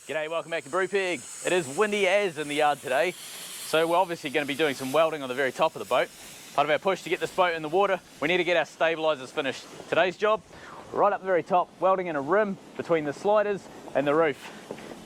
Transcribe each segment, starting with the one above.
G'day, welcome back to Brupeg. It is windy as in the yard today, so we're obviously going to be doing some welding on the very top of the boat. Part of our push to get this boat in the water, we need to get our stabilisers finished. Today's job, right up the very top, welding in a rim between the sliders and the roof.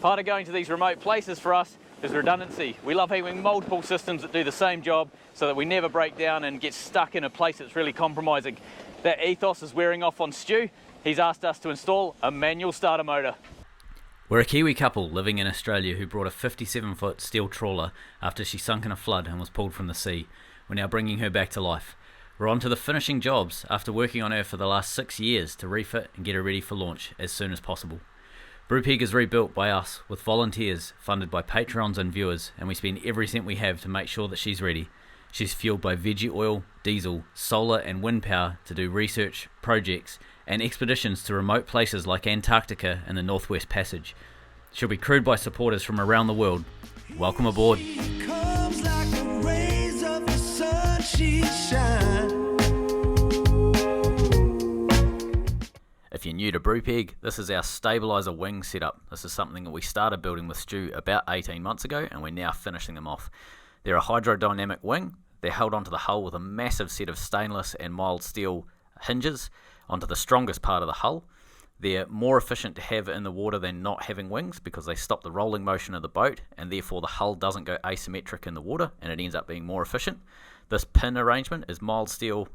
Part of going to these remote places for us is redundancy. We love having multiple systems that do the same job so that we never break down and get stuck in a place that's really compromising. That ethos is wearing off on Stu. He's asked us to install a manual starter motor. We're a Kiwi couple living in Australia who brought a 57-foot steel trawler after she sunk in a flood and was pulled from the sea. We're now bringing her back to life. We're on to the finishing jobs after working on her for the last 6 years to refit and get her ready for launch as soon as possible. Brupeg is rebuilt by us with volunteers funded by Patreons and viewers, and we spend every cent we have to make sure that she's ready. She's fueled by veggie oil, diesel, solar and wind power to do research, projects and expeditions to remote places like Antarctica and the Northwest Passage. She'll be crewed by supporters from around the world. Welcome aboard. If you're new to Brupeg, this is our stabiliser wing setup. This is something that we started building with Stu about 18 months ago and we're now finishing them off. They're a hydrodynamic wing. They're held onto the hull with a massive set of stainless and mild steel hinges onto the strongest part of the hull. They're more efficient to have in the water than not having wings because they stop the rolling motion of the boat and therefore the hull doesn't go asymmetric in the water and it ends up being more efficient. This pin arrangement is mild steel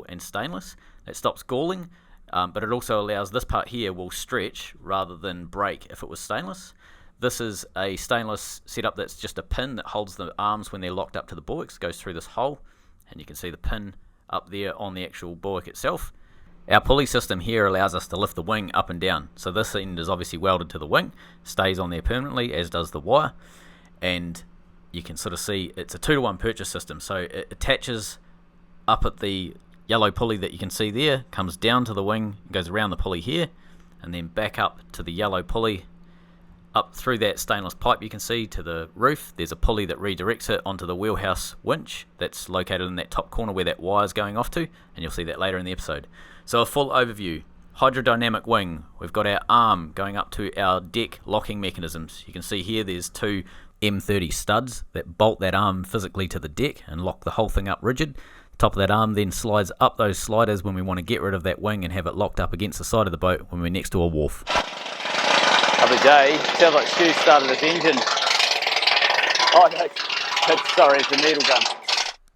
and stainless. It stops galling, but it also allows this part here will stretch rather than break if it was stainless. This is a stainless setup that's just a pin that holds the arms when they're locked up to the bulwarks. It goes through this hole and you can see the pin up there on the actual bulwark itself. Our pulley system here allows us to lift the wing up and down. So this end is obviously welded to the wing, stays on there permanently as does the wire, and you can sort of see it's a 2-to-1 purchase system. So it attaches up at the yellow pulley that you can see there, comes down to the wing, goes around the pulley here, and then back up to the yellow pulley, up through that stainless pipe you can see to the roof. There's a pulley that redirects it onto the wheelhouse winch that's located in that top corner where that wire's going off to, and you'll see that later in the episode. So a full overview. Hydrodynamic wing. We've got our arm going up to our deck locking mechanisms. You can see here there's 2 M30 studs that bolt that arm physically to the deck and lock the whole thing up rigid. The top of that arm then slides up those sliders when we want to get rid of that wing and have it locked up against the side of the boat when we're next to a wharf. Lovely day. Sounds like Stu started his engine. Oh no, sorry, it's the needle gun.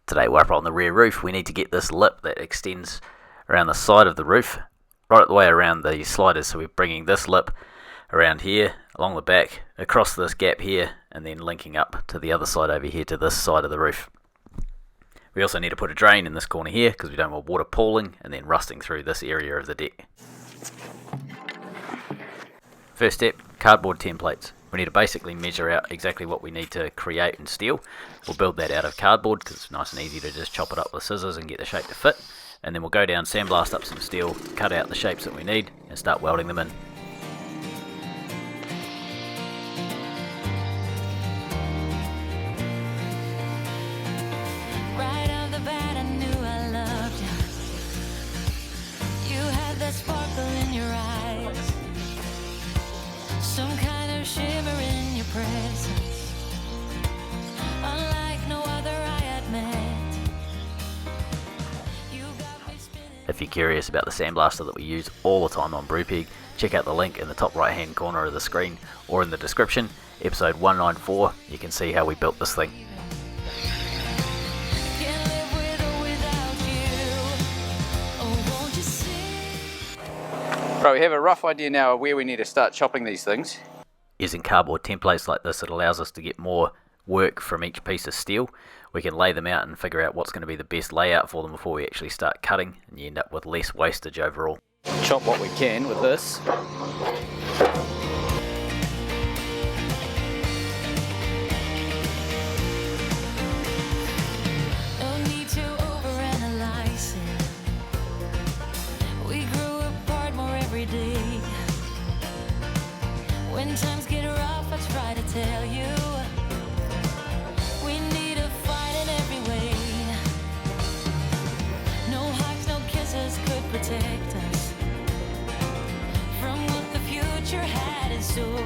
Today we're up on the rear roof. We need to get this lip that extends around the side of the roof, right the way around the sliders. So we're bringing this lip around here, along the back, across this gap here, and then linking up to the other side over here to this side of the roof. We also need to put a drain in this corner here because we don't want water pooling and then rusting through this area of the deck. First step, cardboard templates. We need to basically measure out exactly what we need to create in steel. We'll build that out of cardboard because it's nice and easy to just chop it up with scissors and get the shape to fit. And then we'll go down, sandblast up some steel, cut out the shapes that we need and start welding them in. Right off the bat I knew I loved you. You had that sparkle in your eyes, some kind of shimmer in your presence, unlike no other I had met. You got me spinning. If you're curious about the sandblaster that we use all the time on Brupeg, check out the link in the top right hand corner of the screen or in the description. Episode 194, you can see how we built this thing. Can't live with or without you. Oh, won't you see? Right, we have a rough idea now of where we need to start chopping these things. Using cardboard templates like this, it allows us to get more work from each piece of steel. We can lay them out and figure out what's going to be the best layout for them before we actually start cutting, and you end up with less wastage overall. Chop what we can with this. No need to overanalyze it. We grew apart more every day. When times get rough, I try to tell you we need a fight in every way. No hugs, no kisses could protect us from what the future had in store.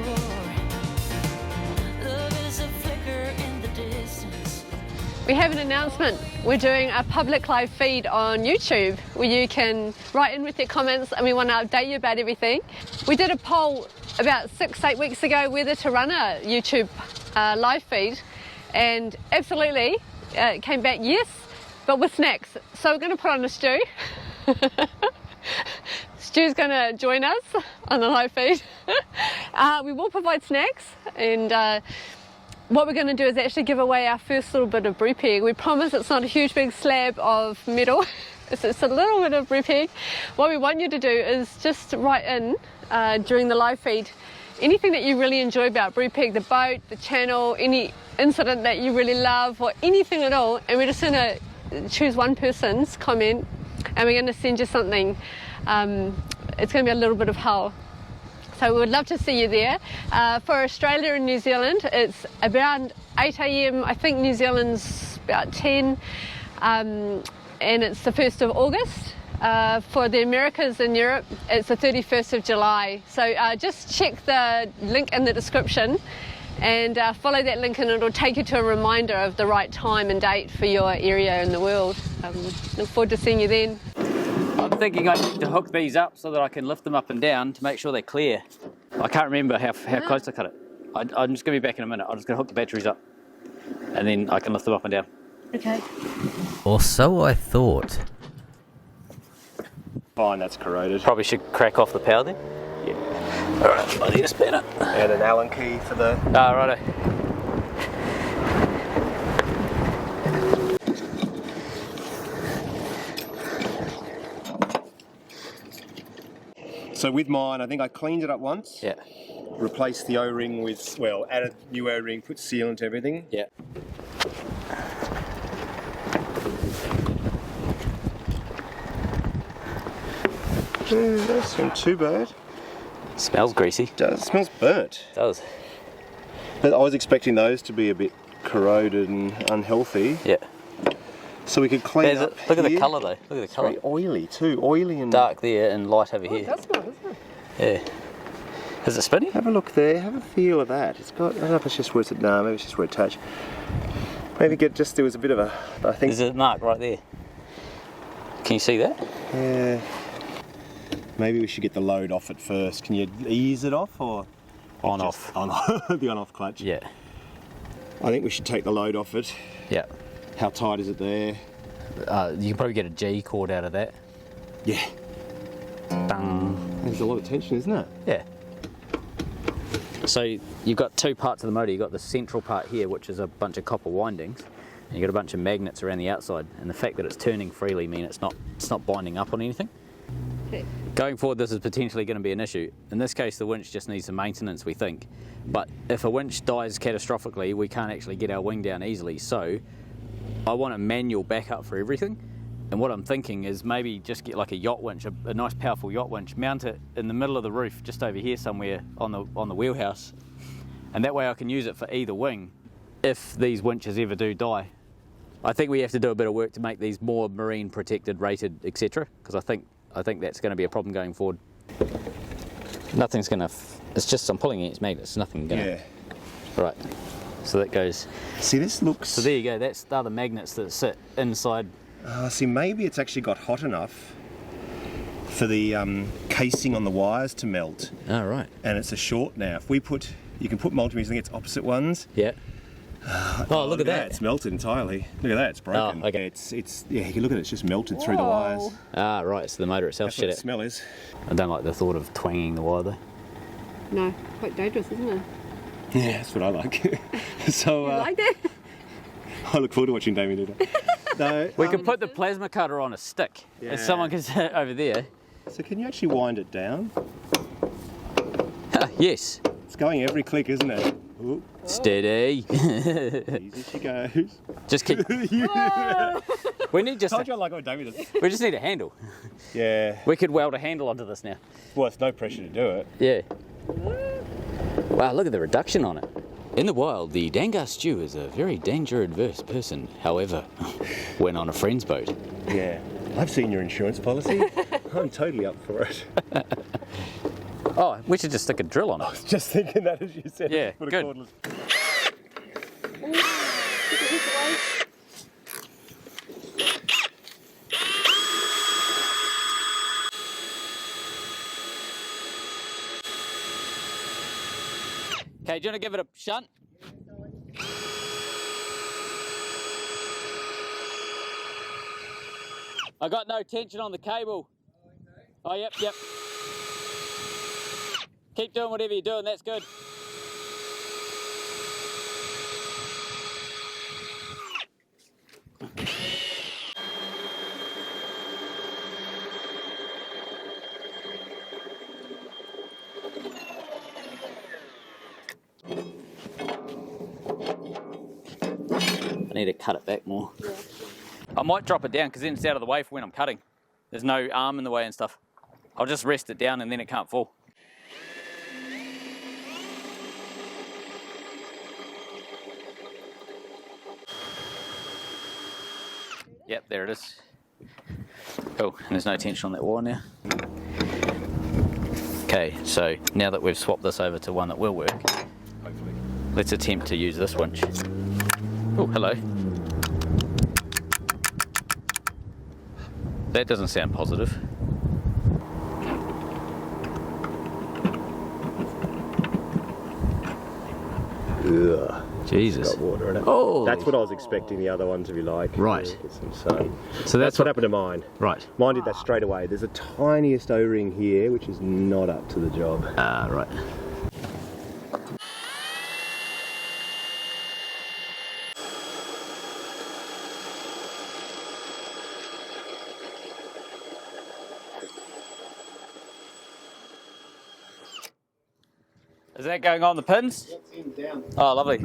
We have an announcement. We're doing a public live feed on YouTube where you can write in with your comments and we want to update you about everything. We did a poll about 6-8 weeks ago whether to run a YouTube live feed, and absolutely it came back yes, but with snacks. So we're going to put on a stew. Stu's going to join us on the live feed. We will provide snacks, and what we're going to do is actually give away our first little bit of Brupeg. We promise it's not a huge big slab of metal, it's just a little bit of Brupeg. What we want you to do is just write in during the live feed anything that you really enjoy about Brupeg, the boat, the channel, any incident that you really love, or anything at all, and we're just going to choose one person's comment and we're going to send you something. It's going to be a little bit of hell. So we would love to see you there. For Australia and New Zealand, it's around 8 a.m. I think New Zealand's about 10, and it's the 1st of August. For the Americas and Europe, it's the 31st of July. So just check the link in the description and follow that link, and it'll take you to a reminder of the right time and date for your area in the world. Look forward to seeing you then. I'm thinking I need to hook these up so that I can lift them up and down to make sure they're clear. I can't remember how close I cut it. I'm just going to be back in a minute. I'm just going to hook the batteries up and then I can lift them up and down. Okay. Or so I thought. Fine, that's corroded. Probably should crack off the power then. Yeah. Alright, I need a spanner. And an Allen key for the... Ah, righto. So with mine, I think I cleaned it up once. Yeah. Replaced the O-ring with, well, added new O-ring, put sealant, everything. Yeah. Doesn't seem too bad. Smells greasy. It smells burnt. It does. But I was expecting those to be a bit corroded and unhealthy. Yeah. So we could clean up Look at the here. colour though. Look at the It's colour. very oily too. Oily and... Dark there and light over here. That's good, isn't it? Yeah. Is it spinny? Have a look there. Have a feel of that. It's got... I don't know if it's just where it's... No, maybe it's just where it touched. Maybe get just... There was a bit of a... I think... There's a mark right there. Can you see that? Yeah. Maybe we should get the load off it first. Can you ease it off or... On just off. On the on-off clutch. Yeah. I think we should take the load off it. Yeah. How tight is it there? You can probably get a G cord out of that. Yeah. Bang. There's a lot of tension, isn't it? Yeah. So you've got two parts of the motor. You've got the central part here, which is a bunch of copper windings, and you've got a bunch of magnets around the outside. And the fact that it's turning freely means it's not binding up on anything. Okay. Going forward, this is potentially going to be an issue. In this case, the winch just needs some maintenance, we think. But if a winch dies catastrophically, we can't actually get our wing down easily. So I want a manual backup for everything. And what I'm thinking is maybe just get like a yacht winch, a nice powerful yacht winch, mount it in the middle of the roof, just over here somewhere on the wheelhouse. And that way I can use it for either wing if these winches ever do die. I think we have to do a bit of work to make these more marine protected, rated, etc. Because I think that's going to be a problem going forward. Nothing's going to... It's just I'm pulling against magnets. Nothing going to... Yeah. Right. So that goes... See, this looks... So there you go. That's the other magnets that sit inside. See, maybe it's actually got hot enough for the casing on the wires to melt. Oh, right. And it's a short now. If we put... You can put multimeters, I think it's opposite ones. Yeah. Oh, look at that. It's melted entirely. Look at that, it's broken. Oh, okay. It's yeah, you can look at it, it's just melted through the wires. Ah, right. So the motor itself That's what shit the it. smell is. I don't like the thought of twanging the wire though. No, quite dangerous, isn't it? Yeah, that's what I like. So, You like that? I look forward to watching Damien do that. No, We could put the plasma cutter on a stick. Yeah. If someone can sit over there. So can you actually wind it down? Yes. It's going every click, isn't it? Ooh, Steady. easy she goes. Just keep. We need just. Told you I like what Damien does. We just need a handle. Yeah. We could weld a handle onto this now. Well, it's no pressure to do it. Yeah. Wow, look at the reduction on it. In the wild, the Dangar stew is a very danger-adverse person. However, when on a friend's boat. Yeah. I've seen your insurance policy. I'm totally up for it. Oh, we should just stick a drill on I it. was just thinking that as you said. Yeah, Put a good. cordless. Okay, do you want to give it a shunt? I got no tension on the cable. Oh, yep. Keep doing whatever you're doing, that's good. I need to cut it back more. Yeah. I might drop it down because then it's out of the way for when I'm cutting. There's no arm in the way and stuff. I'll just rest it down and then it can't fall. Yep, there it is. Cool, and there's no tension on that wire now. Okay, so now that we've swapped this over to one that will work, hopefully, let's attempt to use this winch. Oh, hello. That doesn't sound positive. Ugh. Jesus. Got water in it. Oh. That's what I was expecting the other one to be like. Right. Get some sun. So that's what happened to mine. Right. Mine did that straight away. There's a tiniest O-ring here, which is not up to the job. Ah, right. Is that going on the pins? That's in down. Oh, lovely.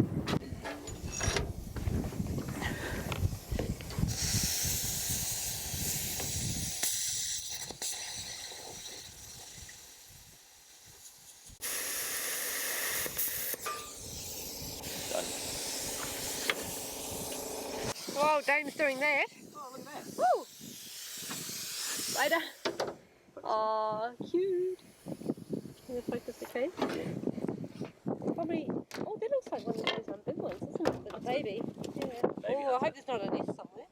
Wow, Dame's doing that. Oh, look at that. Woo! Later. Aw, cute. Can you focus, okay? Probably. Oh, that looks like one of those big ones, isn't it? The baby. Yeah. Oh, I hope there's not a nest somewhere.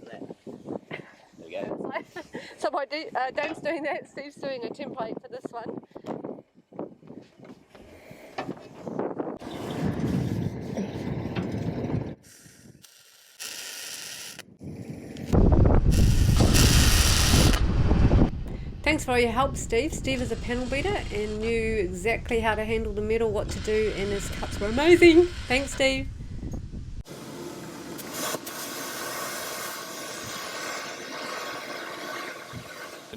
There we go. So by Dame's doing that, Steve's doing a template for this one. Thanks for all your help, Steve. Steve is a panel beater and knew exactly how to handle the metal, what to do, and his cuts were amazing. Thanks, Steve.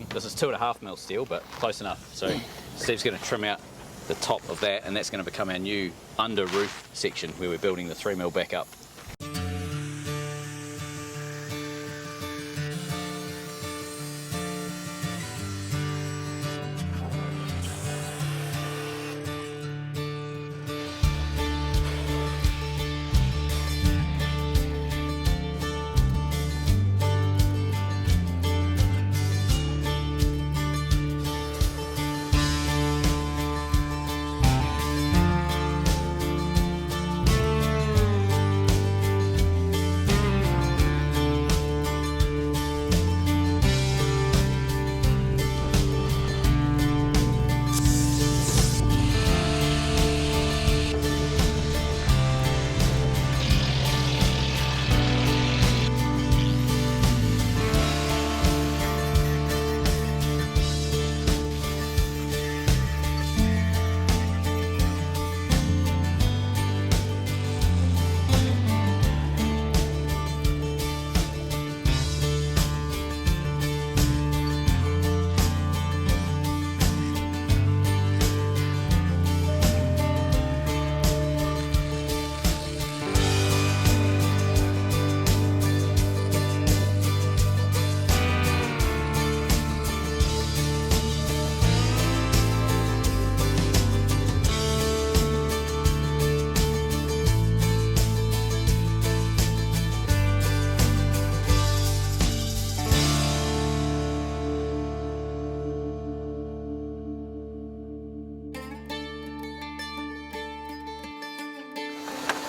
This is 2.5mm steel, but close enough. So Steve's going to trim out the top of that, and that's going to become our new under roof section where we're building the 3mm back up.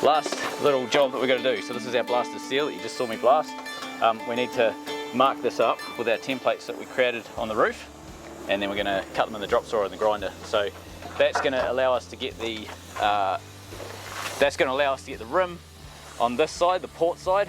Last little job that we're going to do. So this is our blasted steel that you just saw me blast. We need to mark this up with our templates that we created on the roof. and then we're going to cut them in the drop saw and the grinder. So that's going to allow us to get the rim on this side, the port side.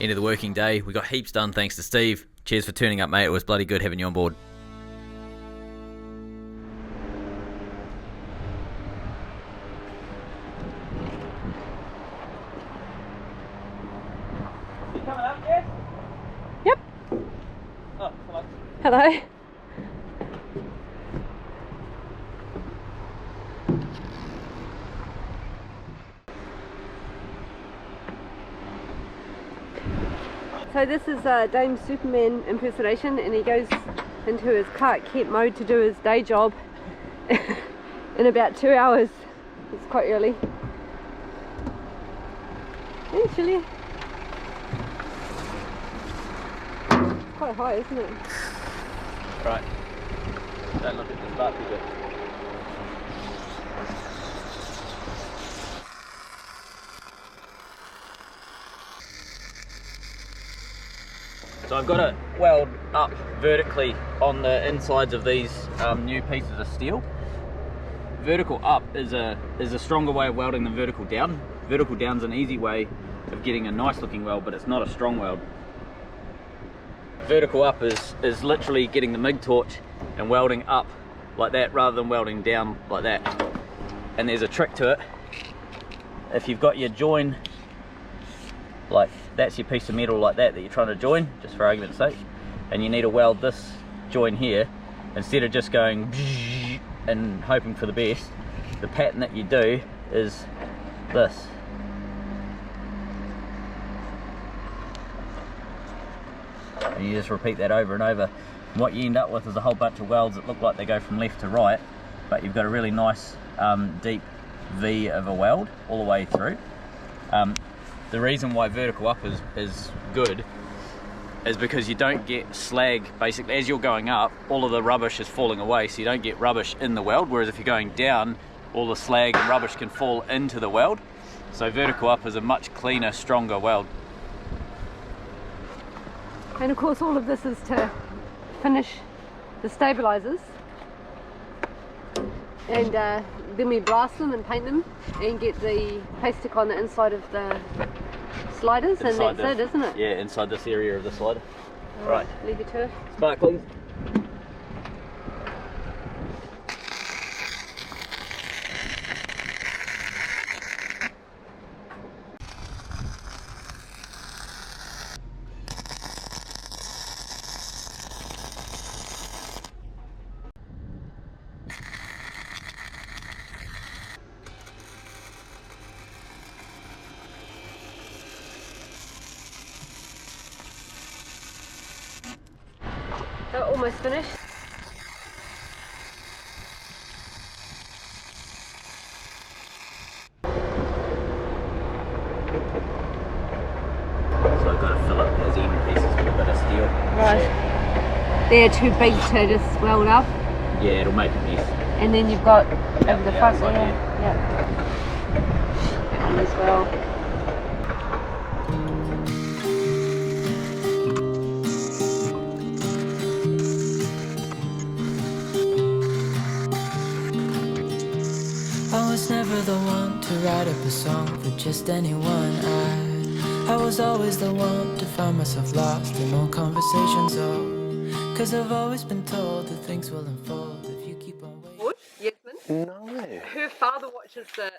End of the working day. We got heaps done thanks to Steve. Cheers for turning up, mate. It was bloody good having you on board. You coming up, Jess? Yep. Oh, hello. Hello. So this is Dame's Superman impersonation, and he goes into his Clark Kent mode to do his day job in about 2 hours. It's quite early. Actually, it's quite high, isn't it? Right. Don't look at the start figure. So I've got it weld up vertically on the insides of these new pieces of steel. Vertical up is a stronger way of welding than vertical down. Vertical down's an easy way of getting a nice looking weld, but it's not a strong weld. Vertical up is literally getting the MIG torch and welding up like that rather than welding down like that. And there's a trick to it. If you've got your join, like that's your piece of metal like that you're trying to join, just for argument's sake, and you need to weld this join here, instead of just going and hoping for the best, the pattern that you do is this. And you just repeat that over and over. And what you end up with is a whole bunch of welds that look like they go from left to right, but you've got a really nice deep V of a weld all the way through. The reason why vertical up is good is because you don't get slag. Basically, as you're going up, all of the rubbish is falling away, so you don't get rubbish in the weld, whereas if you're going down, all the slag and rubbish can fall into the weld. So vertical up is a much cleaner, stronger weld. And of course all of this is to finish the stabilizers, and then we blast them and paint them and get the plastic on the inside of the sliders, and that's it, isn't it? Yeah, inside this area of the slider. Right. Leave it to it. Spark, please. So almost finished. So I've got to fill up those end pieces with a bit of steel. Right. They're too big to just weld up. Yeah, it'll make a mess. And then you've got over the front outside there. here. Yeah. That one as well. I was never the one to write up a song for just anyone. I was always the one to find myself lost in old conversations. Oh, 'cause I've always been told that things will unfold if you keep on waiting. Yasmin? No. Her father watches the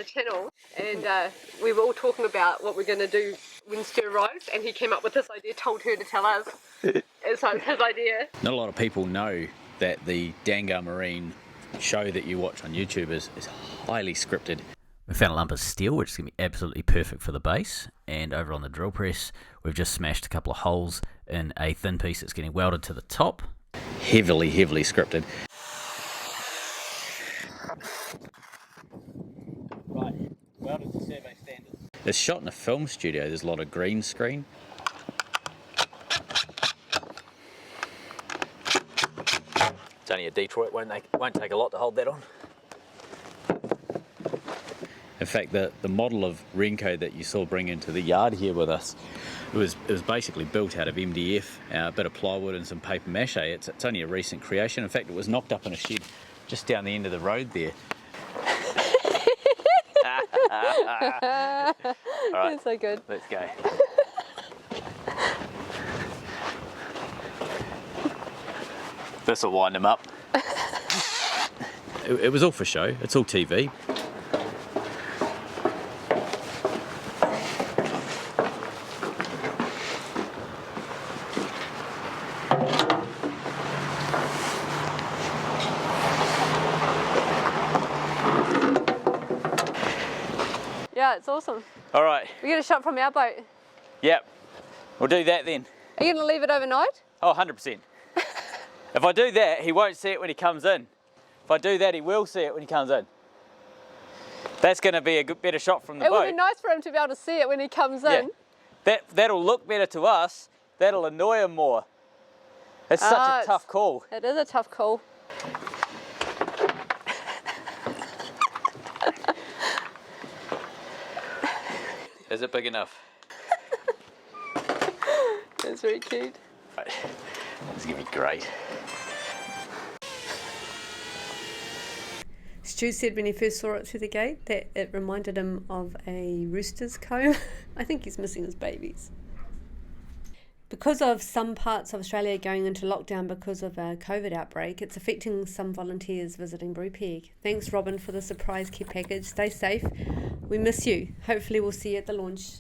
channel, and we were all talking about what we're going to do when Stu arrives, and he came up with this idea, told her to tell us. It's his idea. Not a lot of people know that the Dangar Marine show that you watch on YouTube is highly scripted. We found a lump of steel which is going to be absolutely perfect for the base, and over on the drill press we've just smashed a couple of holes in a thin piece that's getting welded to the top. Heavily scripted. Right, welded to survey standards. It's shot in a film studio. There's a lot of green screen. It's only a Detroit, won't take a lot to hold that on. In fact, the model of Renko that you saw bring into the yard here with us, it was basically built out of MDF, a bit of plywood and some paper mache. It's only a recent creation. In fact, it was knocked up in a shed just down the end of the road there. All right, That's so good. let's go. This will wind him up. It was all for show. It's all TV. Yeah, it's awesome. All right, We get a shot from our boat. yep. We'll do that then. Are you going to leave it overnight? Oh, 100%. If I do that, he won't see it when he comes in. If I do that, he will see it when he comes in. That's going to be a better shot from the It boat. would be nice for him to be able to see it when he comes Yeah. in. That'll look better to us. That'll annoy him more. It's such a it's- tough call. It is a tough call. Is it big enough? It's very cute. Right. This is going to be great. Stu said when he first saw it through the gate that it reminded him of a rooster's comb. I think he's missing his babies. Because of some parts of Australia going into lockdown because of a COVID outbreak, it's affecting some volunteers visiting Brupeg. Thanks, Robin, for the surprise kit package. Stay safe. We miss you. Hopefully we'll see you at the launch